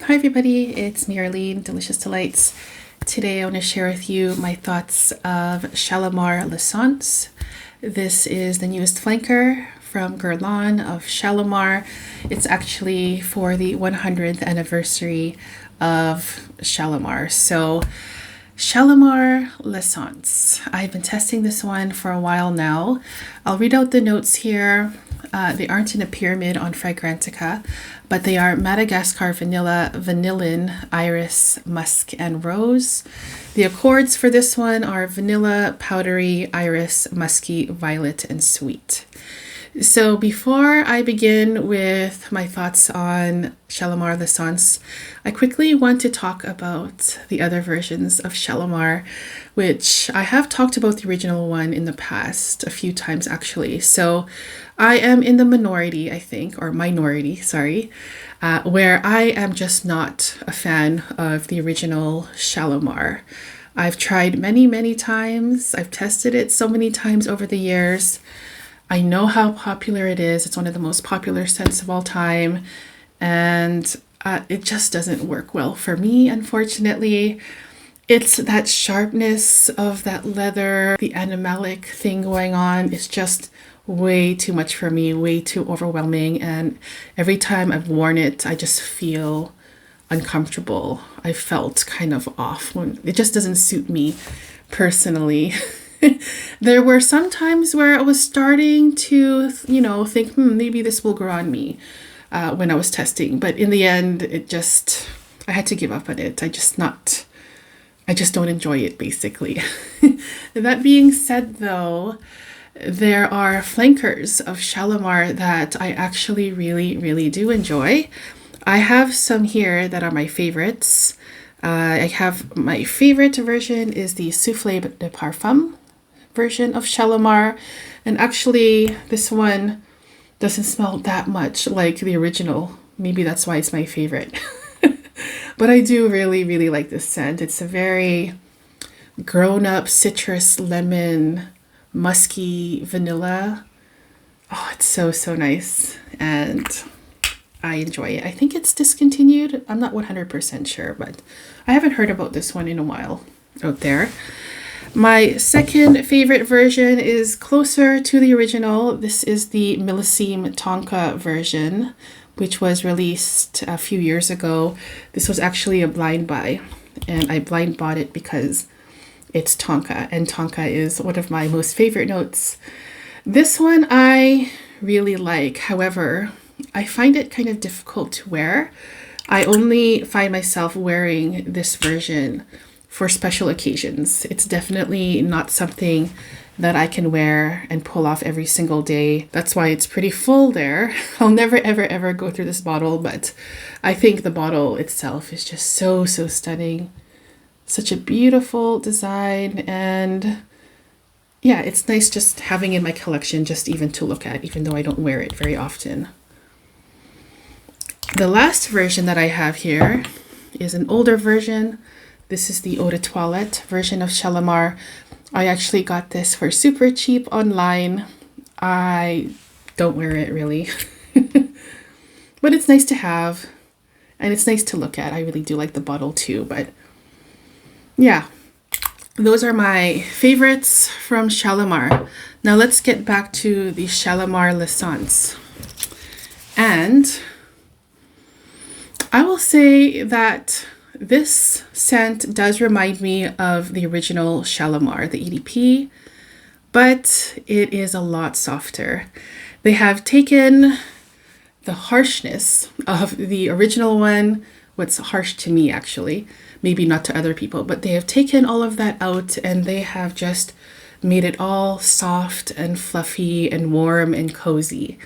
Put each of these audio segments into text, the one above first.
Hi everybody, it's me Arlene, Delicious Delights. Today I want to share with you my thoughts of Shalimar L'Essence. This is the newest flanker from Guerlain of Shalimar. It's actually for the 100th anniversary of Shalimar. So Shalimar L'Essence. I've been testing this one for a while now. I'll read out the notes here. They aren't in a pyramid on Fragrantica, but they are Madagascar vanilla, vanillin, iris, musk, and rose. The accords for this one are vanilla, powdery, iris, musky, violet, and sweet. So before I begin with my thoughts on Shalimar L'Essence, I quickly want to talk about the other versions of Shalimar, which I have talked about the original one in the past a few times actually. So I am in the minority, I think, or minority, sorry, where I am just not a fan of the original Shalimar. I've tried many times. I've tested it so many times over the years. I know how popular it is. It's one of the most popular scents of all time. And it just doesn't work well for me, unfortunately. It's that sharpness of that leather, the animalic thing going on. It's just way too much for me, way too overwhelming. And every time I've worn it, I just feel uncomfortable. I felt kind of off when it just doesn't suit me personally. There were some times where I was starting to, think, maybe this will grow on me when I was testing. But in the end, I had to give up on it. I just don't enjoy it, basically. That being said, though, there are flankers of Shalimar that I actually really do enjoy. I have some here that are my favorites. I have my favorite version is the Soufflé de Parfum version of Shalimar, and actually this one doesn't smell that much like the original. Maybe that's why it's my favorite. But I do really like this scent. It's a very grown-up citrus, lemon, musky vanilla. Oh, it's so nice, and I enjoy it. I think it's discontinued. I'm not 100% sure, but I haven't heard about this one in a while out there. My second favorite version is closer to the original. This is the Millésime Tonka version, which was released a few years ago. This was actually a blind buy, and I blind bought it because it's Tonka, and Tonka is one of my most favorite notes. This one I really like. However, I find it kind of difficult to wear. I only find myself wearing this version for special occasions. It's definitely not something that I can wear and pull off every single day. That's why it's pretty full there. I'll never ever go through this bottle, but I think the bottle itself is just so stunning. Such a beautiful design, and yeah, it's nice just having in my collection just even to look at, even though I don't wear it very often. The last version that I have here is an older version. This is the Eau de Toilette version of Shalimar. I actually got this for super cheap online. I don't wear it really, but it's nice to have, and it's nice to look at. I really do like the bottle too, but yeah, those are my favorites from Shalimar. Now let's get back to the Shalimar L'Essence. And I will say that this scent does remind me of the original Shalimar, the EDP, but it is a lot softer. They have taken the harshness of the original one, what's harsh to me actually, maybe not to other people, but they have taken all of that out and they have just made it all soft and fluffy and warm and cozy.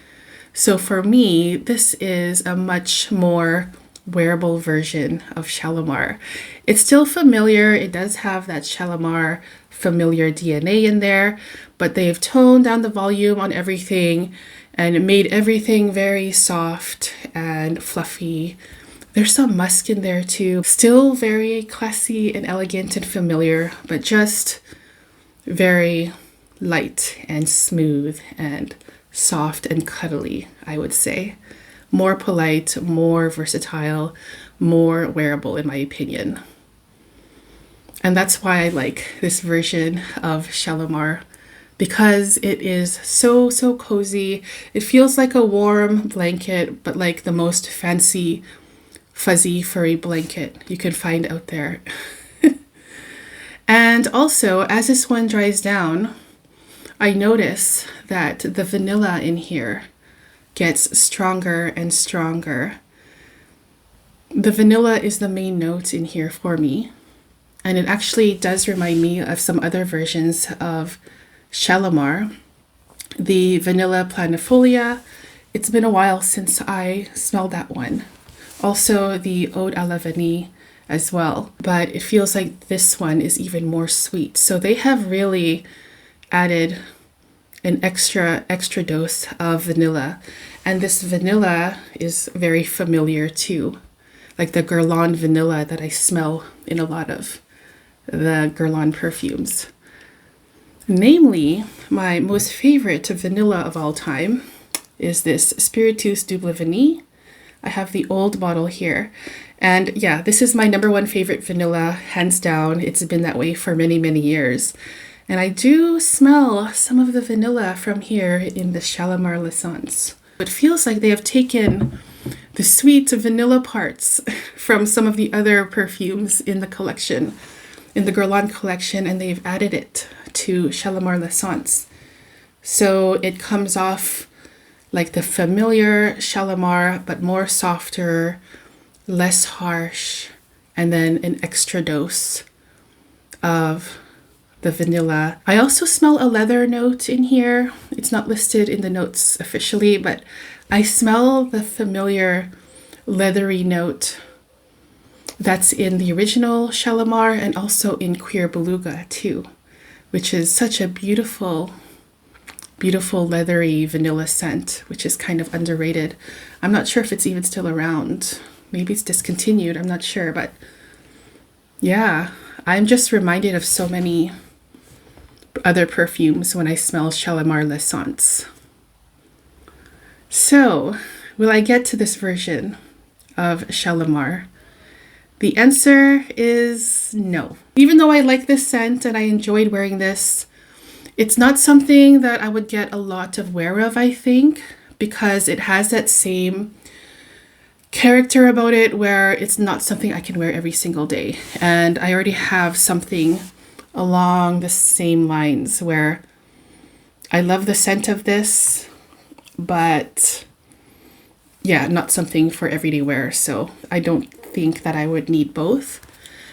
So for me, this is a much more wearable version of Shalimar. It's still familiar. It does have that Shalimar familiar DNA in there, but they've toned down the volume on everything and made everything very soft and fluffy. There's some musk in there too. Still very classy and elegant and familiar, but just very light and smooth and soft and cuddly, I would say. More polite, more versatile, more wearable in my opinion. And that's why I like this version of Shalimar, because it is so cozy. It feels like a warm blanket, but like the most fancy, fuzzy, furry blanket you could find out there. And also, as this one dries down, I notice that the vanilla in here gets stronger and stronger. The vanilla is the main note in here for me. And it actually does remind me of some other versions of Shalimar. The Vanilla Planifolia. It's been a while since I smelled that one. Also the Ode à la Vanille as well. But it feels like this one is even more sweet. So they have really added an extra dose of vanilla. And this vanilla is very familiar too. Like the Guerlain vanilla that I smell in a lot of the Guerlain perfumes. Namely, my most favorite vanilla of all time is this Spiritus Double Vanille. I have the old bottle here. And yeah, this is my #1 favorite vanilla, hands down. It's been that way for many years. And I do smell some of the vanilla from here in the Shalimar L'Essence. It feels like they have taken the sweet vanilla parts from some of the other perfumes in the collection, in the Guerlain collection, and they've added it to Shalimar L'Essence. So it comes off like the familiar Shalimar, but more softer, less harsh, and then an extra dose of the vanilla. I also smell a leather note in here. It's not listed in the notes officially, but I smell the familiar leathery note that's in the original Shalimar and also in Queer Beluga too, which is such a beautiful leathery vanilla scent, which is kind of underrated. I'm not sure if it's even still around. Maybe it's discontinued, I'm not sure, but yeah, I'm just reminded of so many other perfumes when I smell Shalimar L'Essence. So, will I get to this version of Shalimar? The answer is no. Even though I like this scent and I enjoyed wearing this, it's not something that I would get a lot of wear of, I think, because it has that same character about it where it's not something I can wear every single day. And I already have something along the same lines where I love the scent of this, but yeah, not something for everyday wear. So I don't think that I would need both.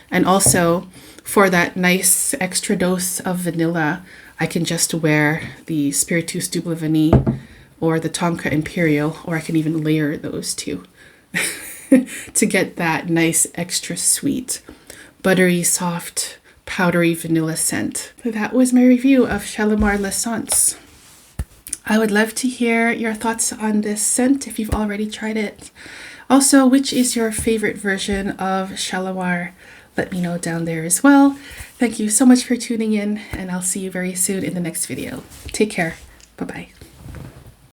And also for that nice extra dose of vanilla, I can just wear the Spiritus Double Vanille or the Tonka Imperial, or I can even layer those two to get that nice extra sweet, buttery, soft, powdery vanilla scent. That was my review of Shalimar L'Essence. I would love to hear your thoughts on this scent if you've already tried it. Also, which is your favorite version of Shalimar? Let me know down there as well. Thank you so much for tuning in, and I'll see you very soon in the next video. Take care. Bye-bye.